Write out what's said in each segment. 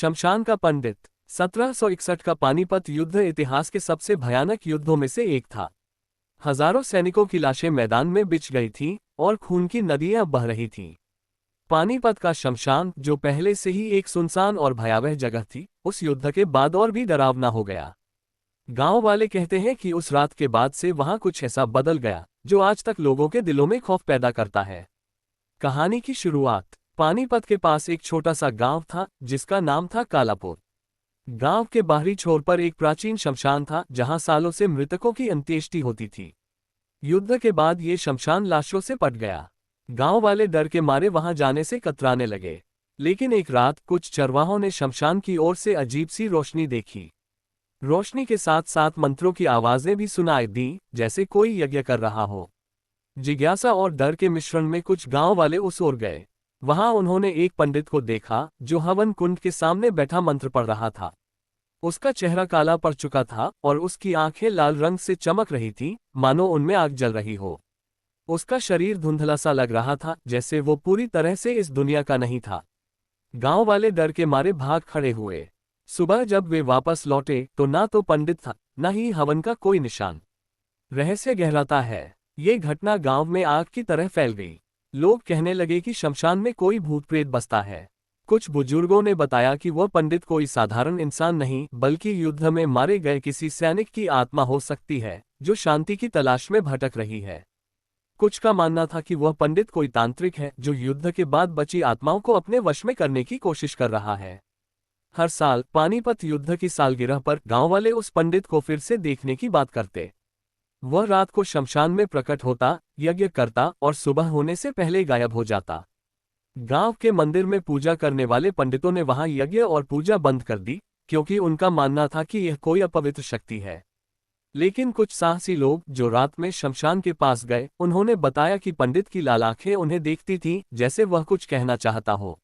शमशान का पंडित। 1761 का पानीपत युद्ध इतिहास के सबसे भयानक युद्धों में से एक था। हजारों सैनिकों की लाशें मैदान में बिछ गई थीं और खून की नदियां बह रही थीं। पानीपत का शमशान, जो पहले से ही एक सुनसान और भयावह जगह थी, उस युद्ध के बाद और भी डरावना हो गया। गांव वाले कहते हैं कि उस रात के बाद से वहां कुछ ऐसा बदल गया जो आज तक लोगों के दिलों में खौफ पैदा करता है। कहानी की शुरुआत। पानीपत के पास एक छोटा सा गांव था जिसका नाम था कालापुर। गांव के बाहरी छोर पर एक प्राचीन शमशान था जहां सालों से मृतकों की अंत्येष्टि होती थी। युद्ध के बाद ये शमशान लाशों से पट गया। गांव वाले डर के मारे वहां जाने से कतराने लगे। लेकिन एक रात कुछ चरवाहों ने शमशान की ओर से अजीब सी रोशनी देखी। रोशनी के साथ साथ मंत्रों की आवाजें भी सुनाई दी, जैसे कोई यज्ञ कर रहा हो। जिज्ञासा और डर के मिश्रण में कुछ गांव वाले उस ओर गए। वहां उन्होंने एक पंडित को देखा जो हवन कुंड के सामने बैठा मंत्र पढ़ रहा था। उसका चेहरा काला पड़ चुका था और उसकी आंखें लाल रंग से चमक रही थीं, मानो उनमें आग जल रही हो। उसका शरीर धुंधला सा लग रहा था, जैसे वो पूरी तरह से इस दुनिया का नहीं था। गांव वाले डर के मारे भाग खड़े हुए। सुबह जब वे वापस लौटे तो ना तो पंडित था, न ही हवन का कोई निशान। रहस्य गहराता है। ये घटना गांव में आग की तरह फैल गई। लोग कहने लगे कि शमशान में कोई भूत प्रेत बसता है। कुछ बुजुर्गों ने बताया कि वह पंडित कोई साधारण इंसान नहीं, बल्कि युद्ध में मारे गए किसी सैनिक की आत्मा हो सकती है जो शांति की तलाश में भटक रही है। कुछ का मानना था कि वह पंडित कोई तांत्रिक है जो युद्ध के बाद बची आत्माओं को अपने वश में करने की कोशिश कर रहा है। हर साल पानीपत युद्ध की सालगिरह पर गांव वाले उस पंडित को फिर से देखने की बात करते। वह रात को शमशान में प्रकट होता, यज्ञ करता और सुबह होने से पहले गायब हो जाता। गांव के मंदिर में पूजा करने वाले पंडितों ने वहां यज्ञ और पूजा बंद कर दी, क्योंकि उनका मानना था कि यह कोई अपवित्र शक्ति है। लेकिन कुछ साहसी लोग जो रात में शमशान के पास गए, उन्होंने बताया कि पंडित की लाल आंखें उन्हें देखती थीं, जैसे वह कुछ कहना चाहता हो।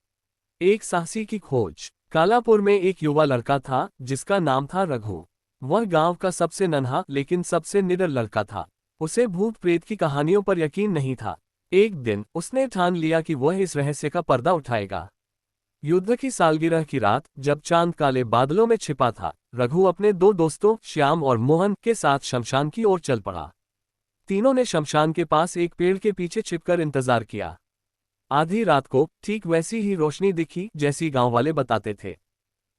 एक साहसी की खोज। कालापुर में एक युवा लड़का था जिसका नाम था रघु। वह गांव का सबसे नन्हा लेकिन सबसे निडर लड़का था। उसे भूत प्रेत की कहानियों पर यकीन नहीं था। एक दिन उसने ठान लिया कि वह इस रहस्य का पर्दा उठाएगा। युद्ध की सालगिरह की रात, जब चांद काले बादलों में छिपा था, रघु अपने दो दोस्तों श्याम और मोहन के साथ शमशान की ओर चल पड़ा। तीनों ने शमशान के पास एक पेड़ के पीछे छिपकर इंतजार किया। आधी रात को ठीक वैसी ही रोशनी दिखी जैसी गांव वाले बताते थे।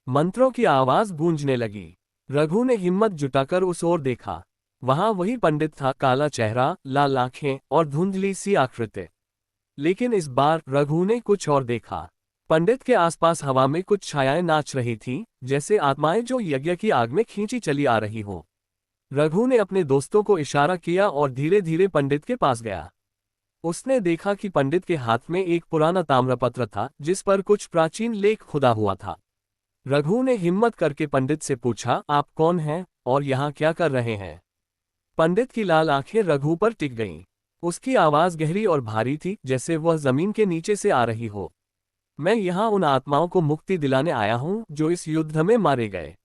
मंत्रों की आवाज गूंजने लगी। रघु ने हिम्मत जुटाकर उस ओर देखा। वहां वही पंडित था, काला चेहरा, लाल आंखें और धुंधली सी आकृति। लेकिन इस बार रघु ने कुछ और देखा। पंडित के आसपास हवा में कुछ छायाएं नाच रही थीं, जैसे आत्माएं जो यज्ञ की आग में खींची चली आ रही हो। रघु ने अपने दोस्तों को इशारा किया और धीरे धीरे पंडित के पास गया। उसने देखा कि पंडित के हाथ में एक पुराना ताम्रपत्र था जिस पर कुछ प्राचीन लेख खुदा हुआ था। रघु ने हिम्मत करके पंडित से पूछा, आप कौन हैं और यहाँ क्या कर रहे हैं? पंडित की लाल आंखें रघु पर टिक गईं। उसकी आवाज गहरी और भारी थी, जैसे वह जमीन के नीचे से आ रही हो। मैं यहाँ उन आत्माओं को मुक्ति दिलाने आया हूँ जो इस युद्ध में मारे गए।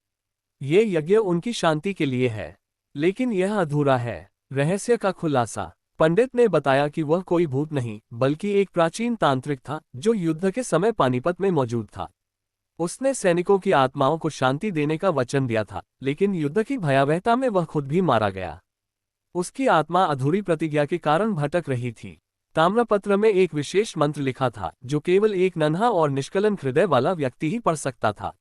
ये यज्ञ उनकी शांति के लिए है। लेकिन यह अधूरा है। रहस्य का खुलासा। पंडित ने बताया कि वह कोई भूत नहीं, बल्कि एक प्राचीन तांत्रिक था जो युद्ध के समय पानीपत में मौजूद था। उसने सैनिकों की आत्माओं को शांति देने का वचन दिया था, लेकिन युद्ध की भयावहता में वह खुद भी मारा गया। उसकी आत्मा अधूरी प्रतिज्ञा के कारण भटक रही थी। ताम्रपत्र में एक विशेष मंत्र लिखा था जो केवल एक नन्हा और निष्कलंक हृदय वाला व्यक्ति ही पढ़ सकता था।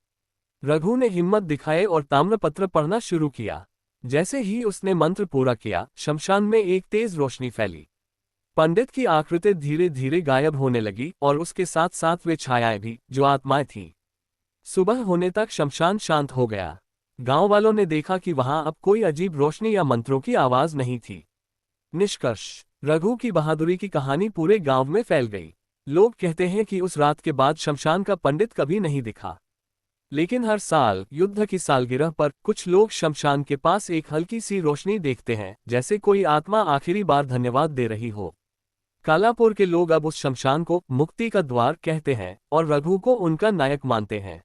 रघु ने हिम्मत दिखाए और ताम्रपत्र पढ़ना शुरू किया। जैसे ही उसने मंत्र पूरा किया, शमशान में एक तेज रोशनी फैली। पंडित की आकृति धीरे धीरे गायब होने लगी और उसके साथ साथ वे छायाएं भी, जो आत्माएं थीं। सुबह होने तक शमशान शांत हो गया। गांव वालों ने देखा कि वहां अब कोई अजीब रोशनी या मंत्रों की आवाज नहीं थी। निष्कर्ष। रघु की बहादुरी की कहानी पूरे गांव में फैल गई। लोग कहते हैं कि उस रात के बाद शमशान का पंडित कभी नहीं दिखा। लेकिन हर साल युद्ध की सालगिरह पर कुछ लोग शमशान के पास एक हल्की सी रोशनी देखते हैं, जैसे कोई आत्मा आखिरी बार धन्यवाद दे रही हो। कालापुर के लोग अब उस शमशान को मुक्ति का द्वार कहते हैं और रघु को उनका नायक मानते हैं।